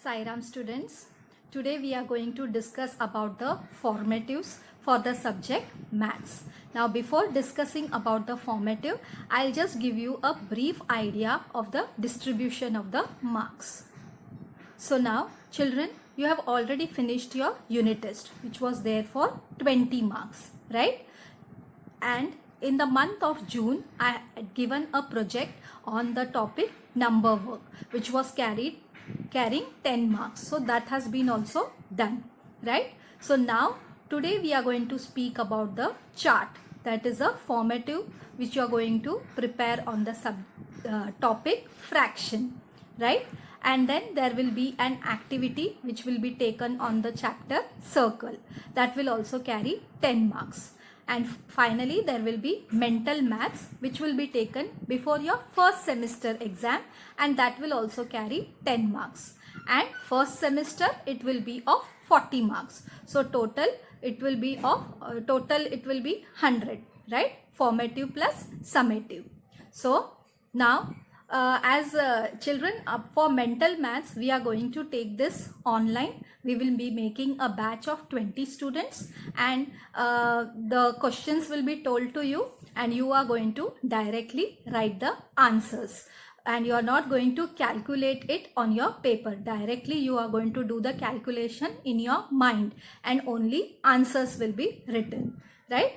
Sairam students, today we are going to discuss about the formatives for the subject maths. Now before discussing about the formative, I'll just give you a brief idea of the distribution of the marks. So now children, you have already finished your unit test which was there for 20 marks, right? And in the month of June, I had given a project on the topic number work which was carrying 10 marks. So that has been also done, right? So now today we are going to speak about the chart, that is a formative which you are going to prepare on the topic fraction, right? And then there will be an activity which will be taken on the chapter circle, that will also carry 10 marks. And finally there will be mental maths which will be taken before your first semester exam, and that will also carry 10 marks. And first semester it will be of 40 marks. So total it will be 100, right? Formative plus summative. So now as children, for mental maths we are going to take this online. We will be making a batch of 20 students, and the questions will be told to you, and you are going to directly write the answers, and you are not going to calculate it on your paper. Directly you are going to do the calculation in your mind, and only answers will be written, right?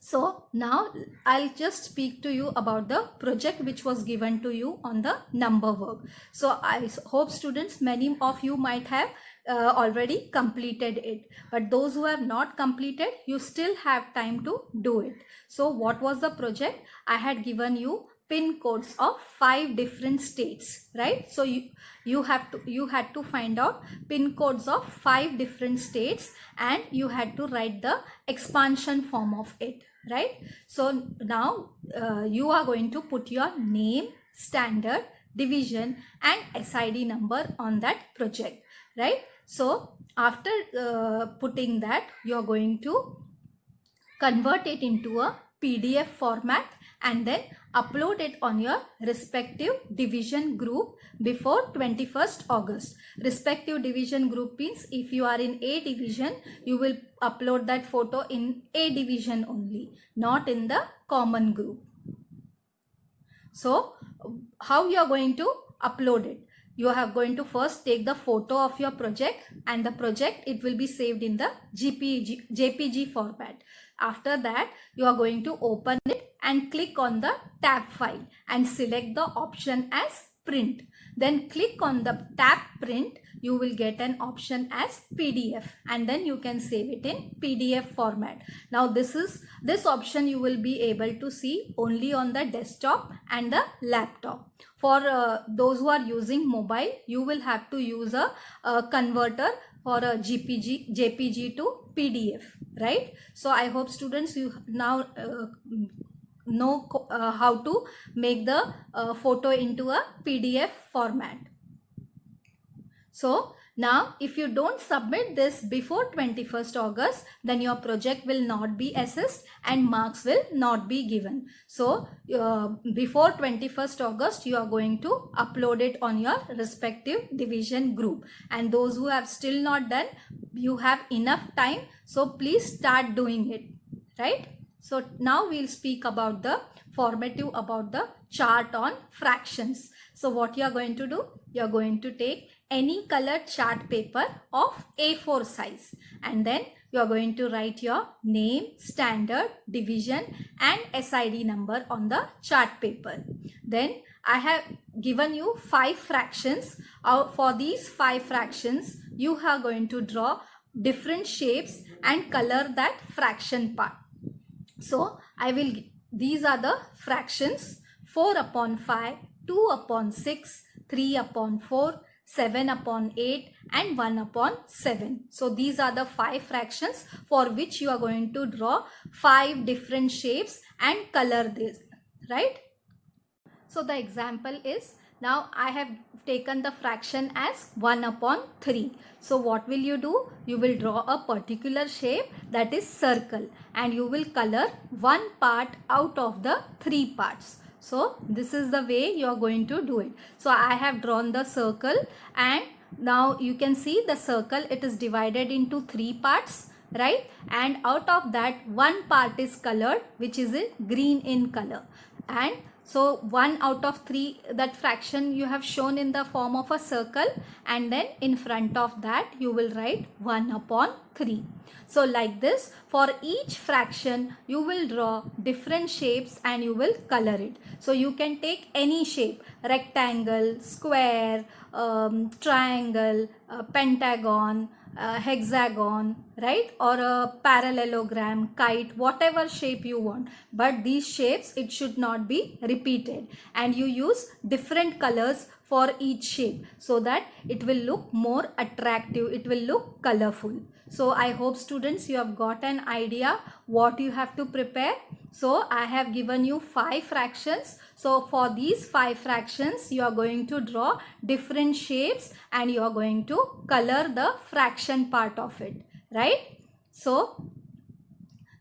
So now I'll just speak to you about the project which was given to you on the number work. So I hope students, many of you might have already completed it, but those who have not completed, you still have time to do it. So what was the project? I had given you pin codes of 5 different states, right? So you had to find out pin codes of 5 different states, and you had to write the expansion form of it, right? So now you are going to put your name, standard, division and SID number on that project, right? So after putting that, you are going to convert it into a PDF format and then upload it on your respective division group before 21st August. Respective division group means if you are in A division, you will upload that photo in A division only, not in the common group. So how you are going to upload it? You are going to first take the photo of your project, and the project, it will be saved in the JPG format. After that, you are going to open it and click on the tab file and select the option as print. Then click on the tab print. You will get an option as PDF, and then you can save it in PDF format. Now this option you will be able to see only on the desktop and the laptop. For those who are using mobile, you will have to use a converter for a JPG to PDF, right? So I hope students, you now know how to make the photo into a PDF format. So now if you don't submit this before 21st August, then your project will not be assessed and marks will not be given. So before 21st August, you are going to upload it on your respective division group. And those who have still not done, you have enough time. So please start doing it, right? So now we'll speak about the formative, about the chart on fractions. So what you are going to do? You are going to take any colored chart paper of A4 size, and then you are going to write your name, standard, division and SID number on the chart paper. Then I have given you 5 fractions. For these 5 fractions, you are going to draw different shapes and color that fraction part. So these are the fractions: 4 upon 5, 2 upon 6, 3 upon 4, 7 upon 8 and 1 upon 7. So these are the 5 fractions for which you are going to draw 5 different shapes and color this, right? So the example is, now I have taken the fraction as 1 upon 3. So what will you do? You will draw a particular shape, that is circle, and you will color one part out of the 3 parts. So this is the way you are going to do it. So I have drawn the circle, and now you can see the circle, it is divided into 3 parts, right? And out of that, one part is colored, which is in green in color. And so 1 out of 3, that fraction you have shown in the form of a circle, and then in front of that you will write 1 upon 3. So like this, for each fraction you will draw different shapes and you will color it. So you can take any shape, rectangle, square, triangle, pentagon, hexagon, right, or a parallelogram, kite, whatever shape you want. But these shapes, it should not be repeated, and you use different colors for each shape so that it will look more attractive, it will look colorful. So I hope students you have got an idea what you have to prepare. So I have given you 5 fractions. So for these 5 fractions you are going to draw different shapes and you are going to color the fraction part of it, right? So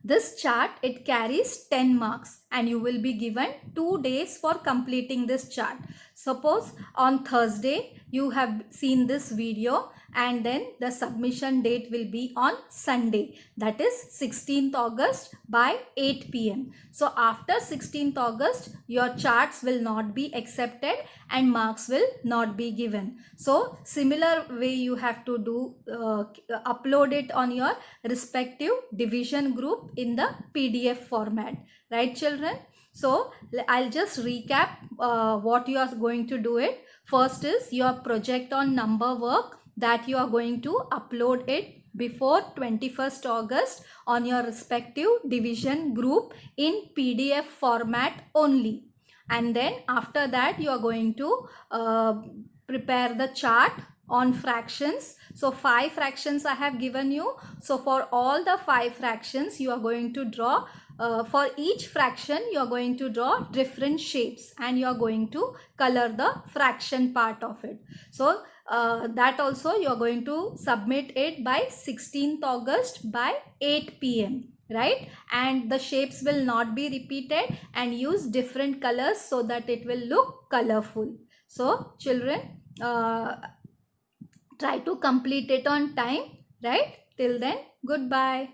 this chart, it carries 10 marks and you will be given 2 days for completing this chart. Suppose on Thursday you have seen this video, and then the submission date will be on Sunday, that is 16th August by 8 p.m. So after 16th August your charts will not be accepted and marks will not be given. So similar way you have to do, upload it on your respective division group in the PDF format, right children? So I'll just recap what you are going to do it. First is your project on number work, that you are going to upload it before 21st August on your respective division group in PDF format only. And then after that you are going to prepare the chart on fractions. So 5 fractions I have given you. So for all the 5 fractions you are going to draw, for each fraction you are going to draw different shapes and you are going to color the fraction part of it. So that also you are going to submit it by 16th August by 8 p.m. right? And the shapes will not be repeated, and use different colors so that it will look colorful. So children, try to complete it on time, right? Till then, goodbye.